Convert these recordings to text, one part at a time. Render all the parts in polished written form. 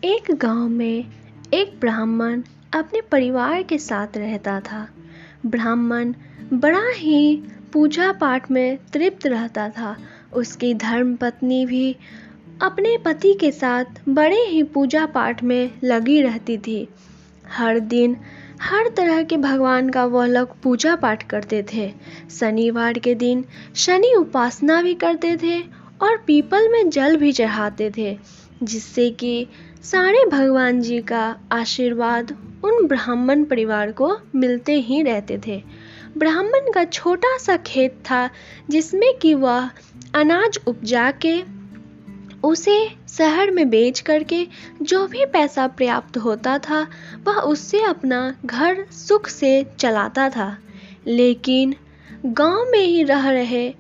एक गांव में एक ब्राह्मण अपने परिवार के साथ रहता था। ब्राह्मण बड़ा ही पूजा पाठ में तृप्त रहता था। उसकी धर्मपत्नी भी अपने पति के साथ बड़े ही पूजा पाठ में लगी रहती थी। हर दिन हर तरह के भगवान का वह लोग पूजा पाठ करते थे। शनिवार के दिन शनि उपासना भी करते थे और पीपल में जल भी चढ़ाते थे, जिससे कि सारे भगवान जी का आशीर्वाद उन ब्राह्मण परिवार को मिलते ही रहते थे। ब्राह्मण का छोटा सा खेत था, जिसमें कि वह अनाज उपजा के उसे शहर में बेच करके जो भी पैसा प्राप्त होता था वह उससे अपना घर सुख से चलाता था। लेकिन गांव में ही रह रहे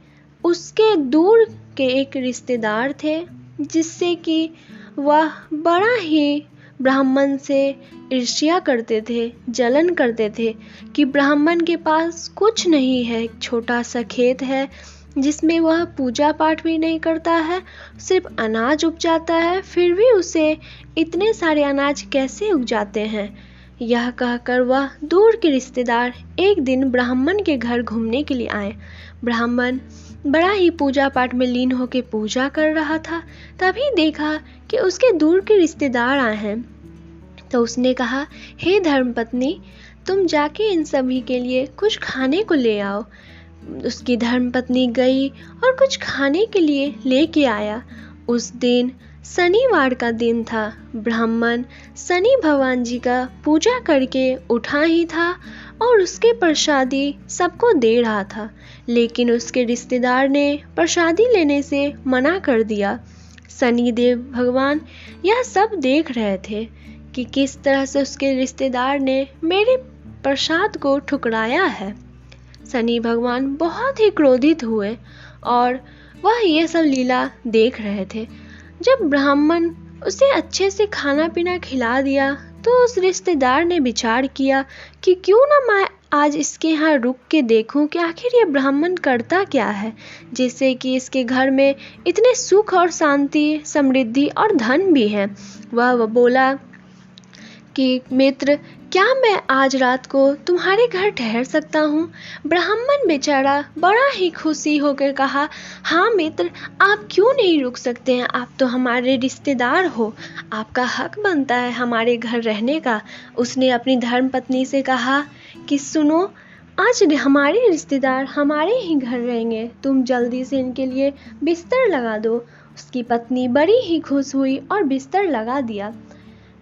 उसके दूर के एक रिश्तेदार थे, जिससे कि वह बड़ा ही ब्राह्मण से ईर्ष्या करते थे, जलन करते थे कि ब्राह्मण के पास कुछ नहीं है, एक छोटा सा खेत है जिसमें वह पूजा पाठ भी नहीं करता है, सिर्फ अनाज उपजाता है, फिर भी उसे इतने सारे अनाज कैसे उग जाते हैं। यह कहकर वह दूर के रिश्तेदार एक दिन ब्राह्मण के घर घूमने के लिए आए। ब्राह्मण बड़ा ही पूजा पाठ में लीन होकर पूजा कर रहा था। तभी देखा कि उसके दूर के रिश्तेदार आए हैं, तो उसने कहा, हे धर्मपत्नी, तुम जाके इन सभी के लिए कुछ खाने को ले आओ। उसकी धर्मपत्नी गई और कुछ खाने के लिए लेके आया। उस दिन शनिवार का दिन था। ब्राह्मण शनि भगवान जी का पूजा करके उठा ही था और उसके प्रसादी सबको दे रहा था, लेकिन उसके रिश्तेदार ने प्रसादी लेने से मना कर दिया। शनिदेव भगवान यह सब देख रहे थे कि किस तरह से उसके रिश्तेदार ने मेरे प्रसाद को ठुकराया है। शनि भगवान बहुत ही क्रोधित हुए और वह यह सब लीला देख रहे थे। जब ब्राह्मण उसे अच्छे से खाना पीना खिला दिया तो उस रिश्तेदार ने विचार किया कि क्यों ना मैं आज इसके यहाँ रुक के देखूं कि आखिर ये ब्राह्मण करता क्या है, जिससे कि इसके घर में इतने सुख और शांति, समृद्धि और धन भी है। वह बोला कि मित्र, क्या मैं आज रात को तुम्हारे घर ठहर सकता हूँ? ब्राह्मण बेचारा बड़ा ही खुशी होकर कहा, हाँ मित्र, आप क्यों नहीं रुक सकते हैं? आप तो हमारे रिश्तेदार हो, आपका हक बनता है हमारे घर रहने का। उसने अपनी धर्मपत्नी से कहा कि सुनो, आज हमारे रिश्तेदार हमारे ही घर रहेंगे, तुम जल्दी से इनके लिए बिस्तर लगा दो। उसकी पत्नी बड़ी ही खुश हुई और बिस्तर लगा दिया।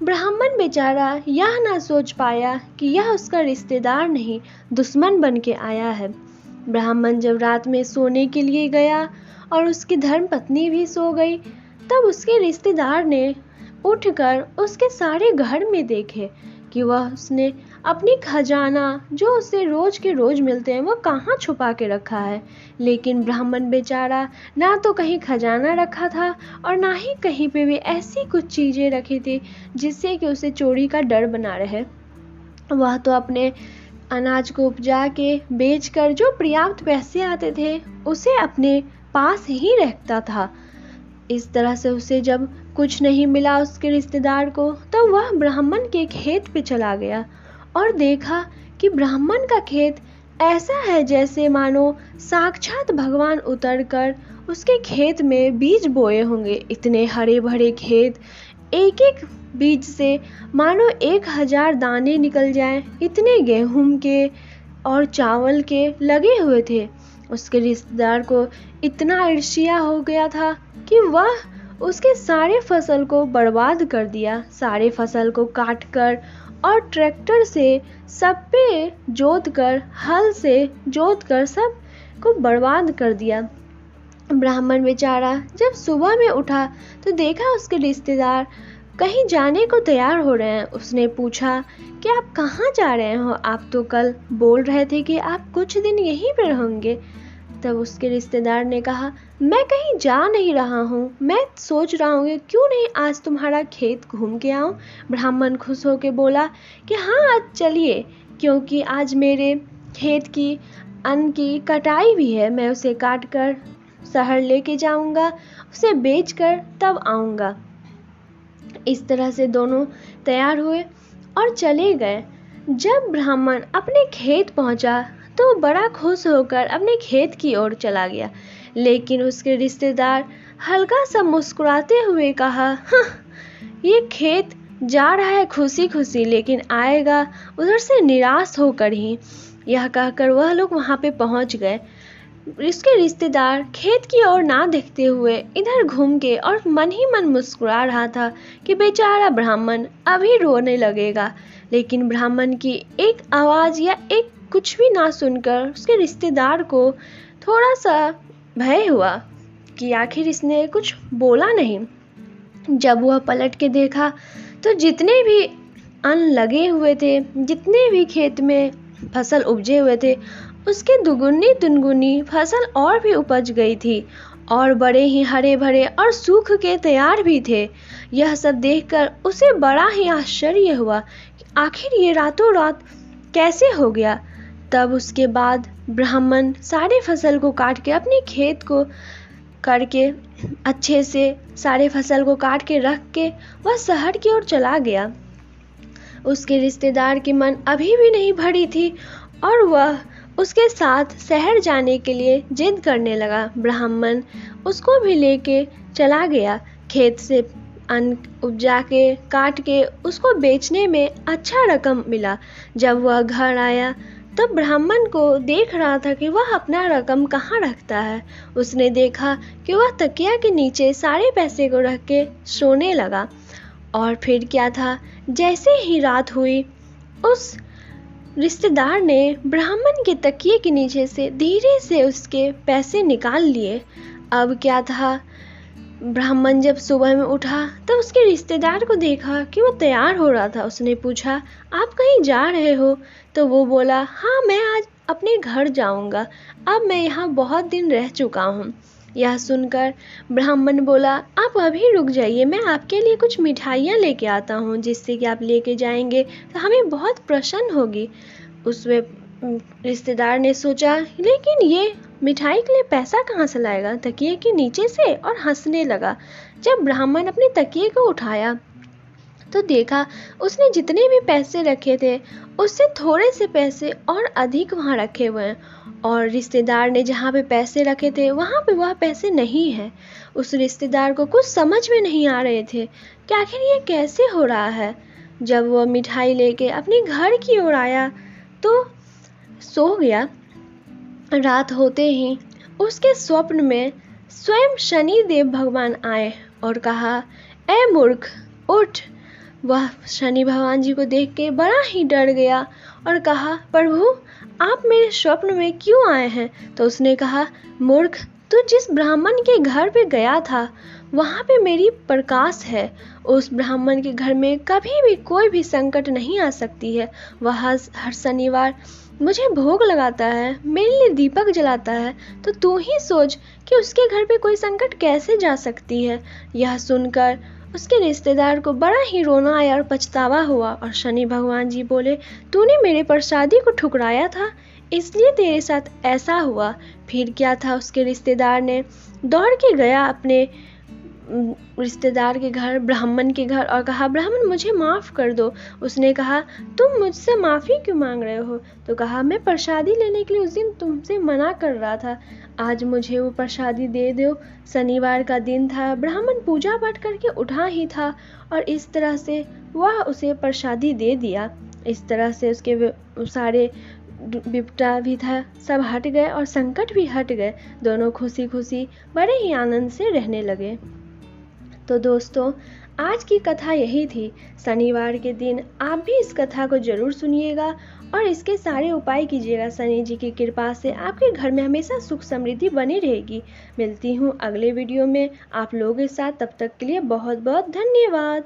ब्राह्मण बेचारा यह ना सोच पाया कि यह उसका रिश्तेदार नहीं, दुश्मन बन के आया है। ब्राह्मण जब रात में सोने के लिए गया और उसकी धर्मपत्नी भी सो गई, तब उसके रिश्तेदार ने उठकर उसके सारे घर में देखे कि वह उसने अपनी खजाना जो उसे रोज के रोज मिलते हैं वो कहाँ छुपा के रखा है। लेकिन ब्राह्मण बेचारा ना तो कहीं खजाना रखा था और ना ही कहीं पे भी ऐसी कुछ चीज़ें रखी थी जिससे कि उसे चोरी का डर बना रहे। वह तो अपने अनाज को उपजा के बेचकर जो पर्याप्त पैसे आते थे उसे अपने पास ही रखता था। इस तरह से उसे जब कुछ नहीं मिला उसके रिश्तेदार को, तो वह ब्राह्मण के खेत पे चला गया और देखा कि ब्राह्मण का खेत ऐसा है जैसे मानो साक्षात भगवान उतरकर उसके खेत में बीज बोए होंगे। इतने हरे भरे खेत, एक एक बीज से मानो 1000 दाने निकल जाएं, इतने गेहूं के और चावल के लगे हुए थे। उसके रिश्तेदार को इतना ईर्ष्या हो गया था कि वह उसके सारे फसल को बर्बाद कर दिया। सारे फसल को काट कर और ट्रैक्टर से सब पे जोत कर, हल से जोत कर सब को बर्बाद कर दिया। ब्राह्मण बेचारा जब सुबह में उठा तो देखा उसके रिश्तेदार कहीं जाने को तैयार हो रहे हैं। उसने पूछा कि आप कहाँ जा रहे हो? आप तो कल बोल रहे थे कि आप कुछ दिन यहीं पर रहेंगे। तब उसके रिश्तेदार ने कहा, मैं कहीं जा नहीं रहा हूँ, मैं सोच रहा हूँ कि क्यों नहीं आज तुम्हारा खेत घूम के आऊँ। ब्राह्मण खुश होकर बोला कि हाँ, आज चलिए, क्योंकि आज मेरे खेत की अन्न की कटाई भी है, मैं उसे काट कर शहर लेके जाऊँगा, उसे बेच कर तब आऊँगा। इस तरह से दोनों तैयार हुए और चले गए। जब ब्राह्मण अपने खेत पहुंचा तो बड़ा खुश होकर अपने खेत की ओर चला गया, लेकिन उसके रिश्तेदार हल्का सा मुस्कुराते हुए कहा, ये खेत जा रहा है खुशी खुशी, लेकिन आएगा उधर से निराश होकर ही। यह कहकर वह लोग वहां पे पहुंच गए। इसके रिश्तेदार खेत की ओर ना देखते हुए इधर घूम के और मन ही मन मुस्कुरा रहा था कि बेचारा ब्राह्मण अभी रोने लगेगा। लेकिन ब्राह्मण की एक आवाज़ या एक कुछ भी ना सुनकर उसके रिश्तेदार को थोड़ा सा भय हुआ कि आखिर इसने कुछ बोला नहीं। जब वह पलट के देखा तो जितने भी अन्न लगे हुए थे, जितने भी खेत में फसल उपजे हुए थे, उसके दुगुनी तिगुनी फसल और भी उपज गई थी और बड़े ही हरे भरे और सूख के तैयार भी थे। यह सब देखकर उसे बड़ा ही आश्चर्य हुआ कि आखिर ये रातों रात कैसे हो गया। तब उसके बाद ब्राह्मण सारे फसल को काट के अपने खेत को करके अच्छे से सारे फसल को काट के रख के वह शहर की ओर चला गया। उसके रिश्तेदार की मन अभी भी नहीं भरी थी और वह उसके साथ शहर जाने के लिए जिद करने लगा। ब्राह्मण उसको भी लेके चला गया। खेत से अन्न उपजा के काट के उसको बेचने में अच्छा रकम मिला। जब वह घर आया तब ब्राह्मण को देख रहा था कि वह अपना रकम कहाँ रखता है। उसने देखा कि वह तकिया के नीचे सारे पैसे को रख के सोने लगा। और फिर क्या था, जैसे ही रात हुई उस रिश्तेदार ने ब्राह्मण के तकिए के नीचे से धीरे से उसके पैसे निकाल लिए। अब क्या था, ब्राह्मण जब सुबह में उठा तो उसके रिश्तेदार को देखा कि वो तैयार हो रहा था। उसने पूछा, आप कहीं जा रहे हो? तो वो बोला, हाँ मैं आज अपने घर जाऊंगा, अब मैं यहाँ बहुत दिन रह चुका हूँ। यह सुनकर ब्राह्मण बोला, आप अभी रुक जाइए, मैं आपके लिए कुछ मिठाइयाँ लेके आता हूँ, जिससे कि आप लेके जाएंगे तो हमें बहुत प्रसन्न होगी। उस रिश्तेदार ने सोचा, लेकिन ये मिठाई के लिए पैसा कहाँ से लाएगा, तकिए के नीचे से, और हंसने लगा। जब ब्राह्मण अपने तकिए को उठाया तो देखा उसने जितने भी पैसे रखे थे उससे थोड़े से पैसे और अधिक वहाँ रखे हुए हैं, और रिश्तेदार ने जहाँ पे पैसे रखे थे वहाँ पे वह पैसे नहीं है। उस रिश्तेदार को कुछ समझ में नहीं आ रहे थे कि आखिर ये कैसे हो रहा है। जब वह मिठाई लेके अपने घर की ओर आया तो सो गया। रात होते ही उसके स्वप्न में स्वयं शनि देव भगवान आए और कहा, ए मूर्ख उठ। वह शनि भगवान जी को देख के बड़ा ही डर गया और कहा, प्रभु आप मेरे स्वप्न में क्यों आए हैं? तो उसने कहा, मूर्ख तू जिस ब्राह्मण के घर पे गया था वहाँ पे मेरी प्रकाश है। उस ब्राह्मण के घर में कभी भी कोई भी संकट नहीं आ सकती है। वह हर शनिवार मुझे भोग लगाता है, मेरे लिए दीपक जलाता है, तो तू ही सोच कि उसके घर पे कोई संकट कैसे जा सकती है। यह सुनकर उसके रिश्तेदार को बड़ा ही रोना आया और पछतावा हुआ, और शनि भगवान जी बोले, तूने मेरे प्रसादी को ठुकराया था, इसलिए तेरे साथ ऐसा हुआ। फिर क्या था, उसके रिश्तेदार ने दौड़ के गया अपने रिश्तेदार के घर, ब्राह्मण के घर, और कहा, ब्राह्मण मुझे माफ़ कर दो। उसने कहा, तुम मुझसे माफ़ी क्यों मांग रहे हो? तो कहा, मैं प्रसादी लेने के लिए उस दिन तुमसे मना कर रहा था, आज मुझे वो प्रसादी दे दो। शनिवार का दिन था, ब्राह्मण पूजा पाठ करके उठा ही था और इस तरह से वह उसे प्रसादी दे दिया। इस तरह से उसके सारे विपदा भी था सब हट गए और संकट भी हट गए। दोनों खुशी खुशी बड़े ही आनंद से रहने लगे। तो दोस्तों, आज की कथा यही थी। शनिवार के दिन आप भी इस कथा को जरूर सुनिएगा और इसके सारे उपाय कीजिएगा। शनि जी की कृपा से आपके घर में हमेशा सुख समृद्धि बनी रहेगी। मिलती हूँ अगले वीडियो में आप लोगों के साथ, तब तक के लिए बहुत बहुत धन्यवाद।